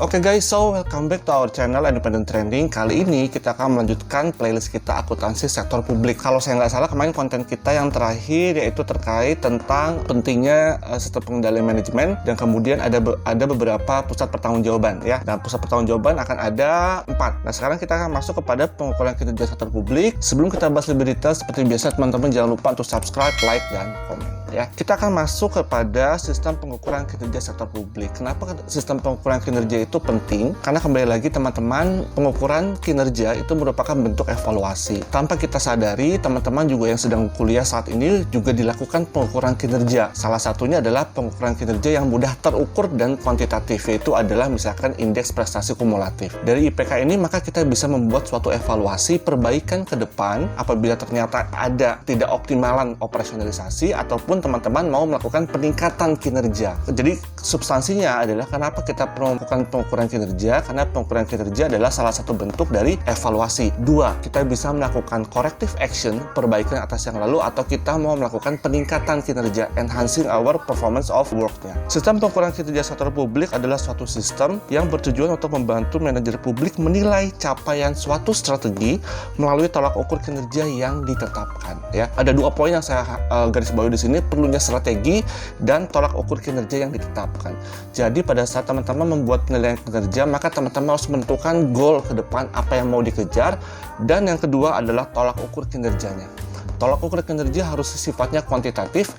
Oke guys, so welcome back to our channel Independent Trending. Kali ini kita akan melanjutkan playlist kita akuntansi sektor publik. Kalau saya nggak salah, kemarin konten kita yang terakhir yaitu terkait tentang pentingnya sistem pengendalian manajemen, dan kemudian ada beberapa pusat pertanggungjawaban ya. Dan pusat pertanggungjawaban akan ada 4. Nah, sekarang kita akan masuk kepada pengukuran kinerja sektor publik. Sebelum kita bahas lebih detail, seperti biasa teman-teman jangan lupa untuk subscribe, like, dan komen ya. Kita akan masuk kepada sistem pengukuran kinerja sektor publik. Kenapa sistem pengukuran kinerja itu penting? Karena kembali lagi teman-teman, pengukuran kinerja itu merupakan bentuk evaluasi. Tanpa kita sadari, teman-teman juga yang sedang kuliah saat ini juga dilakukan pengukuran kinerja. Salah satunya adalah pengukuran kinerja yang mudah terukur dan kuantitatif, yaitu adalah misalkan indeks prestasi kumulatif. Dari IPK ini maka kita bisa membuat suatu evaluasi perbaikan ke depan apabila ternyata ada tidak optimalan operasionalisasi ataupun teman-teman mau melakukan peningkatan kinerja. Jadi substansinya adalah kenapa kita perlu melakukan pengukuran kinerja, karena pengukuran kinerja adalah salah satu bentuk dari evaluasi. 2, kita bisa melakukan corrective action, perbaikan atas yang lalu, atau kita mau melakukan peningkatan kinerja, enhancing our performance of work-nya. Sistem pengukuran kinerja sektor publik adalah suatu sistem yang bertujuan untuk membantu manajer publik menilai capaian suatu strategi melalui tolak ukur kinerja yang ditetapkan. Ya, ada 2 poin yang saya garis bawahi di sini, perlunya strategi dan tolak ukur kinerja yang ditetapkan. Jadi pada saat teman-teman membuat penilaian kinerja, maka teman-teman harus menentukan goal ke depan apa yang mau dikejar, dan yang kedua adalah tolak ukur kinerjanya. Tolak ukur kinerja harus sifatnya kuantitatif,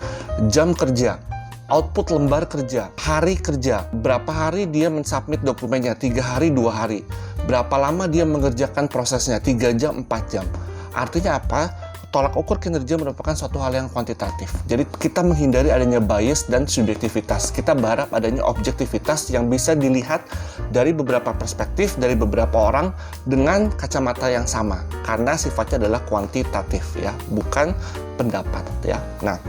jam kerja, output lembar kerja, hari kerja, berapa hari dia mensubmit dokumennya, 3 hari, 2 hari, berapa lama dia mengerjakan prosesnya, 3 jam, 4 jam. Artinya apa? Tolak ukur kinerja merupakan suatu hal yang kuantitatif. Jadi kita menghindari adanya bias dan subjektivitas. Kita berharap adanya objektivitas yang bisa dilihat dari beberapa perspektif, dari beberapa orang dengan kacamata yang sama. Karena sifatnya adalah kuantitatif ya, bukan pendapat ya. Nah,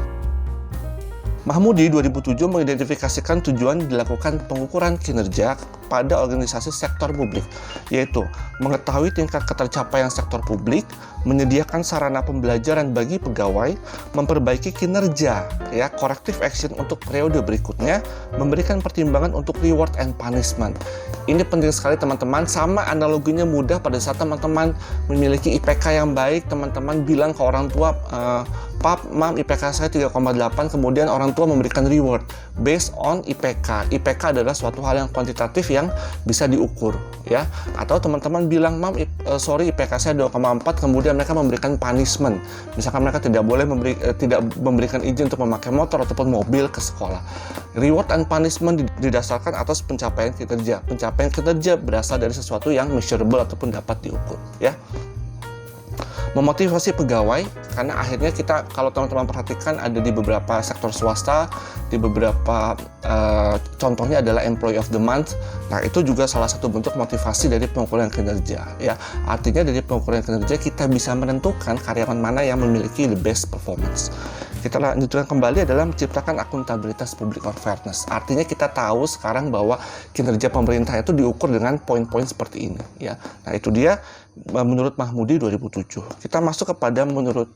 Mahmudi 2007 mengidentifikasikan tujuan dilakukan pengukuran kinerja pada organisasi sektor publik, yaitu mengetahui tingkat ketercapaian sektor publik, menyediakan sarana pembelajaran bagi pegawai, memperbaiki kinerja, ya, corrective action untuk periode berikutnya, memberikan pertimbangan untuk reward and punishment. Ini penting sekali teman-teman, sama analoginya mudah pada saat teman-teman memiliki IPK yang baik, teman-teman bilang ke orang tua, Pap, Mam, IPK saya 3,8, kemudian orang tua memberikan reward based on IPK. IPK adalah suatu hal yang kuantitatif yang bisa diukur, ya. Atau teman-teman bilang, Mam, sorry IPK saya 2,4, kemudian mereka memberikan punishment. Misalkan mereka tidak boleh tidak memberikan izin untuk memakai motor ataupun mobil ke sekolah. Reward and punishment didasarkan atas pencapaian kinerja. Pencapaian kinerja berasal dari sesuatu yang measurable ataupun dapat diukur, ya. Memotivasi pegawai, karena akhirnya kita, kalau teman-teman perhatikan, ada di beberapa sektor swasta, di beberapa contohnya adalah employee of the month. Nah, itu juga salah satu bentuk motivasi dari pengukuran kinerja ya. Artinya dari pengukuran kinerja kita bisa menentukan karyawan mana yang memiliki the best performance. Kita lanjutkan kembali adalah menciptakan akuntabilitas publik or fairness. Artinya kita tahu sekarang bahwa kinerja pemerintah itu diukur dengan poin-poin seperti ini ya. Nah, itu dia menurut Mahmudi 2007. Kita masuk kepada menurut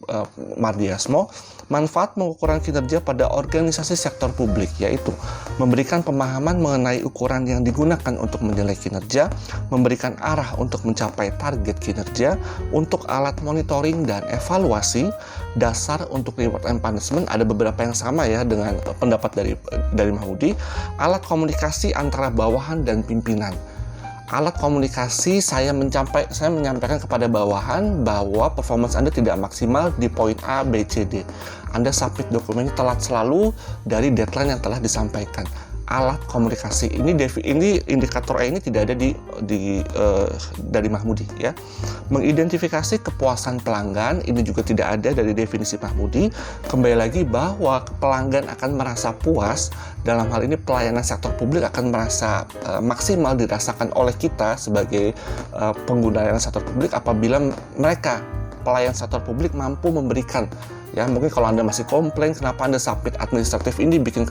Mardiasmo, manfaat pengukuran kinerja pada organisasi sektor publik, yaitu memberikan pemahaman mengenai ukuran yang digunakan untuk menilai kinerja, memberikan arah untuk mencapai target kinerja, untuk alat monitoring dan evaluasi, dasar untuk reward and punishment, ada beberapa yang sama ya dengan pendapat dari Mahmudi, alat komunikasi antara bawahan dan pimpinan. Alat komunikasi, saya menyampaikan kepada bawahan bahwa performance Anda tidak maksimal di poin A, B, C, D. Anda submit dokumennya telat selalu dari deadline yang telah disampaikan. Alat komunikasi ini indikator E ini tidak ada dari Mahmudi ya. Mengidentifikasi kepuasan pelanggan ini juga tidak ada dari definisi Mahmudi. Kembali lagi bahwa pelanggan akan merasa puas, dalam hal ini pelayanan sektor publik akan merasa maksimal dirasakan oleh kita sebagai pengguna layanan sektor publik apabila mereka pelayan sektor publik mampu memberikan. Ya, mungkin kalau Anda masih komplain kenapa Anda submit administratif ini, bikin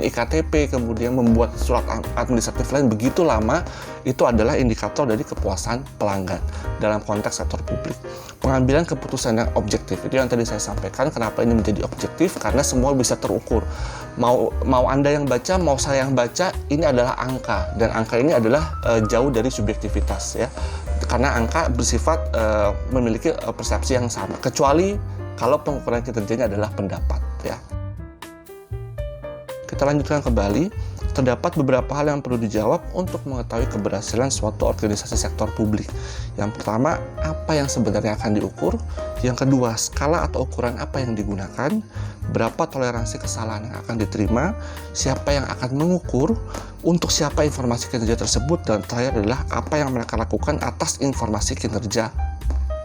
IKTP, kemudian membuat surat administratif lain begitu lama, itu adalah indikator dari kepuasan pelanggan dalam konteks sektor publik. Pengambilan keputusan yang objektif, itu yang tadi saya sampaikan, kenapa ini menjadi objektif, karena semua bisa terukur. Mau Anda yang baca, mau saya yang baca, ini adalah angka, dan angka ini adalah jauh dari subjektivitas, ya. Karena angka bersifat memiliki persepsi yang sama, kecuali kalau pengukuran kinerjanya adalah pendapat, ya. Kita lanjutkan kembali. Terdapat beberapa hal yang perlu dijawab untuk mengetahui keberhasilan suatu organisasi sektor publik. Yang pertama, apa yang sebenarnya akan diukur? Yang kedua, skala atau ukuran apa yang digunakan? Berapa toleransi kesalahan yang akan diterima? Siapa yang akan mengukur? Untuk siapa informasi kinerja tersebut? Dan terakhir adalah apa yang mereka lakukan atas informasi kinerja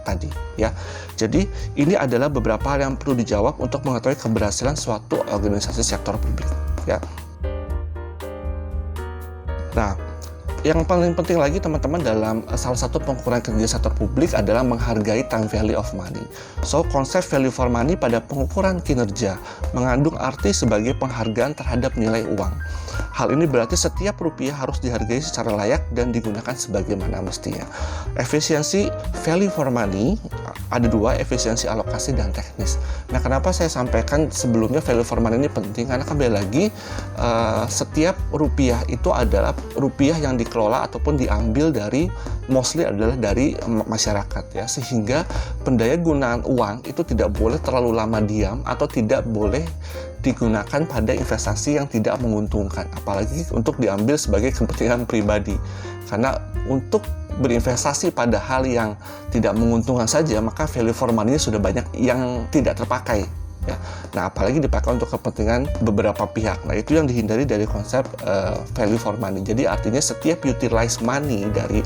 tadi, ya. Jadi ini adalah beberapa hal yang perlu dijawab untuk mengetahui keberhasilan suatu organisasi sektor publik, ya. Nah, yang paling penting lagi teman-teman dalam salah satu pengukuran kinerja sektor publik adalah menghargai time value of money. So, konsep value for money pada pengukuran kinerja mengandung arti sebagai penghargaan terhadap nilai uang. Hal ini berarti setiap rupiah harus dihargai secara layak dan digunakan sebagaimana mestinya. Efisiensi value for money ada dua, efisiensi alokasi dan teknis. Nah, kenapa saya sampaikan sebelumnya value for money ini penting? Karena kembali lagi setiap rupiah itu adalah rupiah yang dikelola ataupun diambil dari mostly adalah dari masyarakat, ya, sehingga pendayagunaan uang itu tidak boleh terlalu lama diam atau tidak boleh digunakan pada investasi yang tidak menguntungkan, apalagi untuk diambil sebagai kepentingan pribadi. Karena untuk berinvestasi pada hal yang tidak menguntungkan saja, maka value for money sudah banyak yang tidak terpakai, ya. Nah, apalagi dipakai untuk kepentingan beberapa pihak. Nah, itu yang dihindari dari konsep value for money. Jadi artinya setiap utilize money dari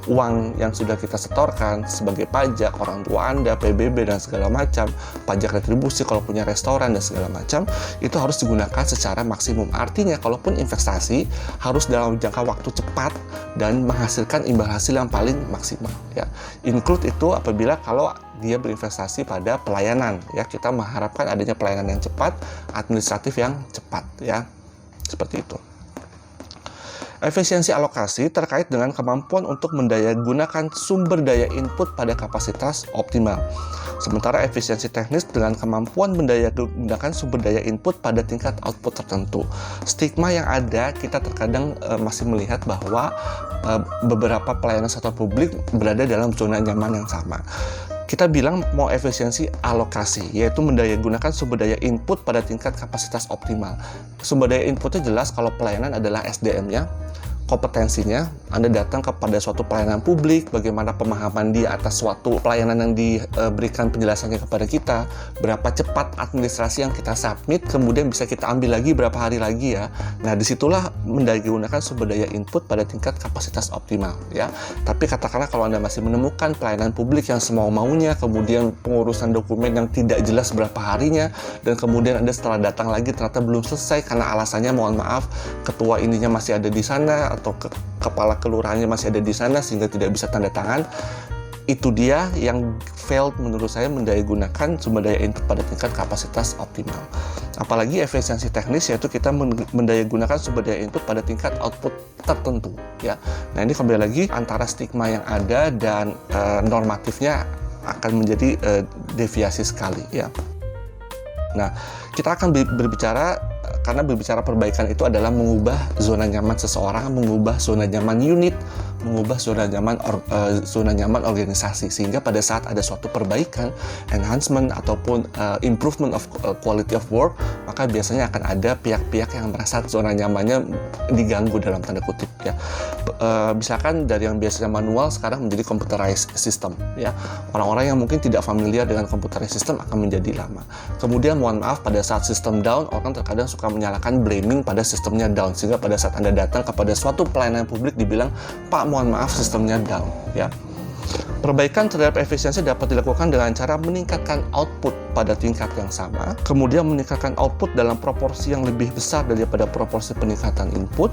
uang yang sudah kita setorkan sebagai pajak orang tua Anda, PBB dan segala macam, pajak retribusi kalau punya restoran dan segala macam, itu harus digunakan secara maksimum. Artinya kalaupun investasi harus dalam jangka waktu cepat dan menghasilkan imbal hasil yang paling maksimal, ya. Include itu apabila kalau dia berinvestasi pada pelayanan, ya, kita mengharapkan adanya pelayanan yang cepat, administratif yang cepat, ya. Seperti itu. Efisiensi alokasi terkait dengan kemampuan untuk mendayagunakan sumber daya input pada kapasitas optimal. Sementara efisiensi teknis dengan kemampuan mendayagunakan sumber daya input pada tingkat output tertentu. Stigma yang ada, kita terkadang masih melihat bahwa beberapa pelayanan sektor publik berada dalam zona nyaman yang sama. Kita bilang mau efisiensi alokasi, yaitu mendayagunakan sumber daya input pada tingkat kapasitas optimal. Sumber daya inputnya jelas kalau pelayanan adalah SDM-nya, kompetensinya. Anda datang kepada suatu pelayanan publik, bagaimana pemahaman dia atas suatu pelayanan yang diberikan penjelasannya kepada kita, berapa cepat administrasi yang kita submit, kemudian bisa kita ambil lagi berapa hari lagi, ya. Nah, disitulah mendayagunakan sumber daya input pada tingkat kapasitas optimal, ya. Tapi katakanlah kalau Anda masih menemukan pelayanan publik yang semau-maunya, kemudian pengurusan dokumen yang tidak jelas berapa harinya, dan kemudian Anda setelah datang lagi ternyata belum selesai karena alasannya mohon maaf ketua ininya masih ada di sana atau kepala kelurahannya masih ada di sana sehingga tidak bisa tanda tangan, itu dia yang failed menurut saya mendayagunakan sumber daya input pada tingkat kapasitas optimal. Apalagi efisiensi teknis, yaitu kita mendayagunakan sumber daya input pada tingkat output tertentu, ya. Nah, ini kembali lagi antara stigma yang ada dan normatifnya akan menjadi deviasi sekali, ya. Nah, kita akan berbicara, karena berbicara perbaikan itu adalah mengubah zona nyaman seseorang, mengubah zona nyaman unit, mengubah zona nyaman organisasi, sehingga pada saat ada suatu perbaikan, enhancement ataupun improvement of quality of work, maka biasanya akan ada pihak-pihak yang merasa zona nyamannya diganggu dalam tanda kutip, ya. Misalkan dari yang biasanya manual sekarang menjadi computerized system, ya. Orang-orang yang mungkin tidak familiar dengan computerized system akan menjadi lama. Kemudian mohon maaf, pada saat sistem down, orang terkadang suka menyalahkan blaming pada sistemnya down, sehingga pada saat Anda datang kepada suatu pelayanan publik dibilang, Pak, mohon maaf sistemnya down, ya. Perbaikan terhadap efisiensi dapat dilakukan dengan cara meningkatkan output pada tingkat yang sama, kemudian meningkatkan output dalam proporsi yang lebih besar daripada proporsi peningkatan input,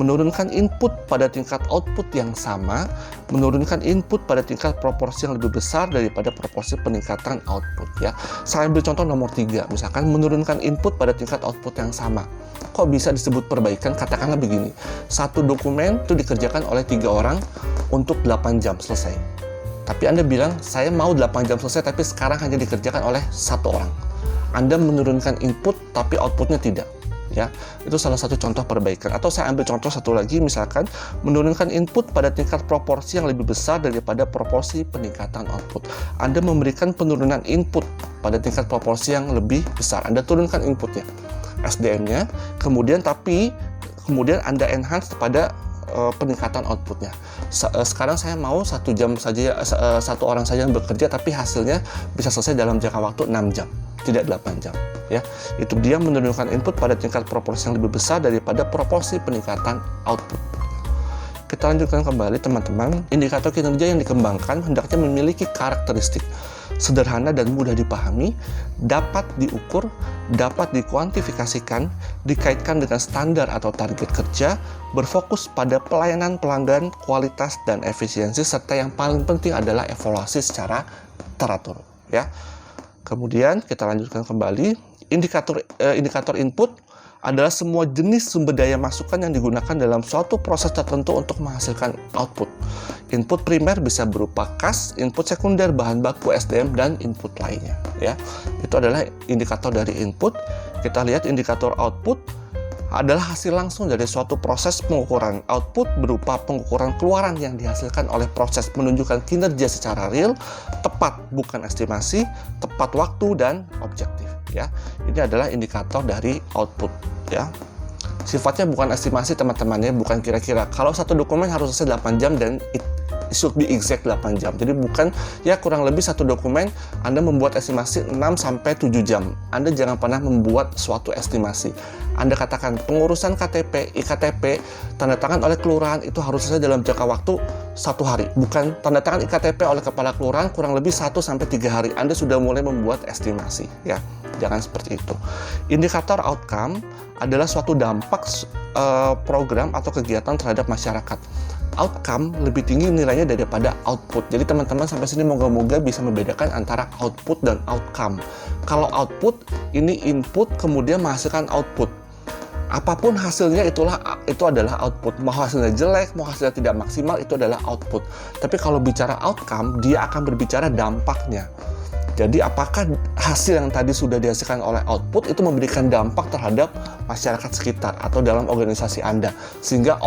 menurunkan input pada tingkat output yang sama, menurunkan input pada tingkat proporsi yang lebih besar daripada proporsi peningkatan output. Ya, saya ambil contoh nomor 3, misalkan menurunkan input pada tingkat output yang sama. Kok bisa disebut perbaikan? Katakanlah begini, satu dokumen itu dikerjakan oleh 3 orang untuk 8 jam selesai. Tapi Anda bilang, saya mau 8 jam selesai, tapi sekarang hanya dikerjakan oleh 1 orang. Anda menurunkan input, tapi outputnya tidak. Ya, itu salah satu contoh perbaikan. Atau saya ambil contoh satu lagi, misalkan menurunkan input pada tingkat proporsi yang lebih besar daripada proporsi peningkatan output. Anda memberikan penurunan input pada tingkat proporsi yang lebih besar. Anda turunkan inputnya, SDM-nya, kemudian Anda enhance pada peningkatan outputnya. Sekarang saya mau 1 jam saja, 1 orang saja yang bekerja, tapi hasilnya bisa selesai dalam jangka waktu 6 jam, tidak 8 jam. Ya, itu dia menurunkan input pada tingkat proporsi yang lebih besar daripada proporsi peningkatan output. Kita lanjutkan kembali teman-teman. Indikator kinerja yang dikembangkan hendaknya memiliki karakteristik sederhana dan mudah dipahami, dapat diukur, dapat dikuantifikasikan, dikaitkan dengan standar atau target kerja, berfokus pada pelayanan pelanggan, kualitas dan efisiensi, serta yang paling penting adalah evaluasi secara teratur. Ya. Kemudian kita lanjutkan kembali. Indikator input adalah semua jenis sumber daya masukan yang digunakan dalam suatu proses tertentu untuk menghasilkan output. Input primer bisa berupa kas, input sekunder, bahan baku, SDM, dan input lainnya. Ya, itu adalah indikator dari input. Kita lihat indikator output adalah hasil langsung dari suatu proses pengukuran. Output berupa pengukuran keluaran yang dihasilkan oleh proses, menunjukkan kinerja secara real, tepat bukan estimasi, tepat waktu, dan objektif. Ya, ini adalah indikator dari output. Ya, sifatnya bukan estimasi teman-teman, ya, bukan kira-kira. Kalau satu dokumen harus selesai 8 jam dan it should be exact 8 jam. Jadi bukan ya kurang lebih satu dokumen Anda membuat estimasi 6-7 jam. Anda jangan pernah membuat suatu estimasi. Anda katakan pengurusan KTP, IKTP, tanda tangan oleh kelurahan itu harus selesai dalam jangka waktu 1 hari. Bukan tanda tangan IKTP oleh kepala kelurahan kurang lebih 1-3 hari. Anda sudah mulai membuat estimasi. Ya, jangan seperti itu. Indikator outcome adalah suatu dampak program atau kegiatan terhadap masyarakat. Outcome lebih tinggi nilainya daripada output. Jadi teman-teman sampai sini moga-moga bisa membedakan antara output dan outcome. Kalau output ini input kemudian menghasilkan output. Apapun hasilnya itu adalah output. Mau hasilnya jelek, mau hasilnya tidak maksimal, itu adalah output. Tapi kalau bicara outcome, dia akan berbicara dampaknya. Jadi apakah hasil yang tadi sudah dihasilkan oleh output itu memberikan dampak terhadap masyarakat sekitar atau dalam organisasi Anda, sehingga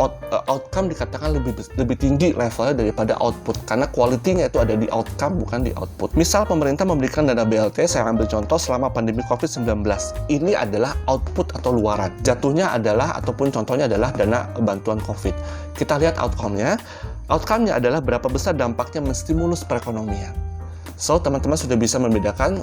outcome dikatakan lebih tinggi levelnya daripada output, karena quality-nya itu ada di outcome bukan di output. Misal pemerintah memberikan dana BLT, saya ambil contoh selama pandemi COVID-19. Ini adalah output atau luaran. Jatuhnya adalah ataupun contohnya adalah dana bantuan COVID. Kita lihat outcome-nya. Outcome-nya adalah berapa besar dampaknya menstimulus perekonomian. So, teman-teman sudah bisa membedakan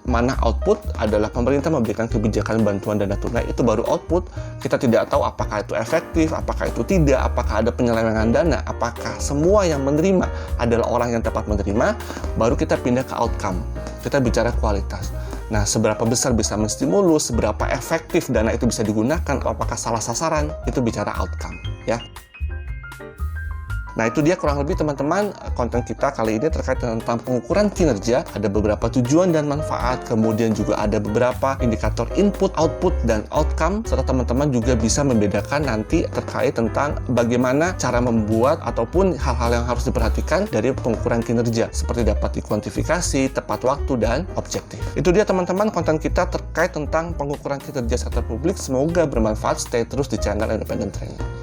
mana output adalah pemerintah memberikan kebijakan bantuan dana tunai, itu baru output. Kita tidak tahu apakah itu efektif, apakah itu tidak, apakah ada penyelewengan dana, apakah semua yang menerima adalah orang yang tepat menerima, baru kita pindah ke outcome. Kita bicara kualitas. Nah, seberapa besar bisa menstimulus, seberapa efektif dana itu bisa digunakan, apakah salah sasaran, itu bicara outcome, ya. Nah, itu dia kurang lebih teman-teman konten kita kali ini terkait tentang pengukuran kinerja. Ada beberapa tujuan dan manfaat, kemudian juga ada beberapa indikator input, output, dan outcome, serta teman-teman juga bisa membedakan nanti terkait tentang bagaimana cara membuat ataupun hal-hal yang harus diperhatikan dari pengukuran kinerja, seperti dapat dikuantifikasi, tepat waktu, dan objektif. Itu dia teman-teman konten kita terkait tentang pengukuran kinerja sektor publik. Semoga bermanfaat. Stay terus di channel Independent Training.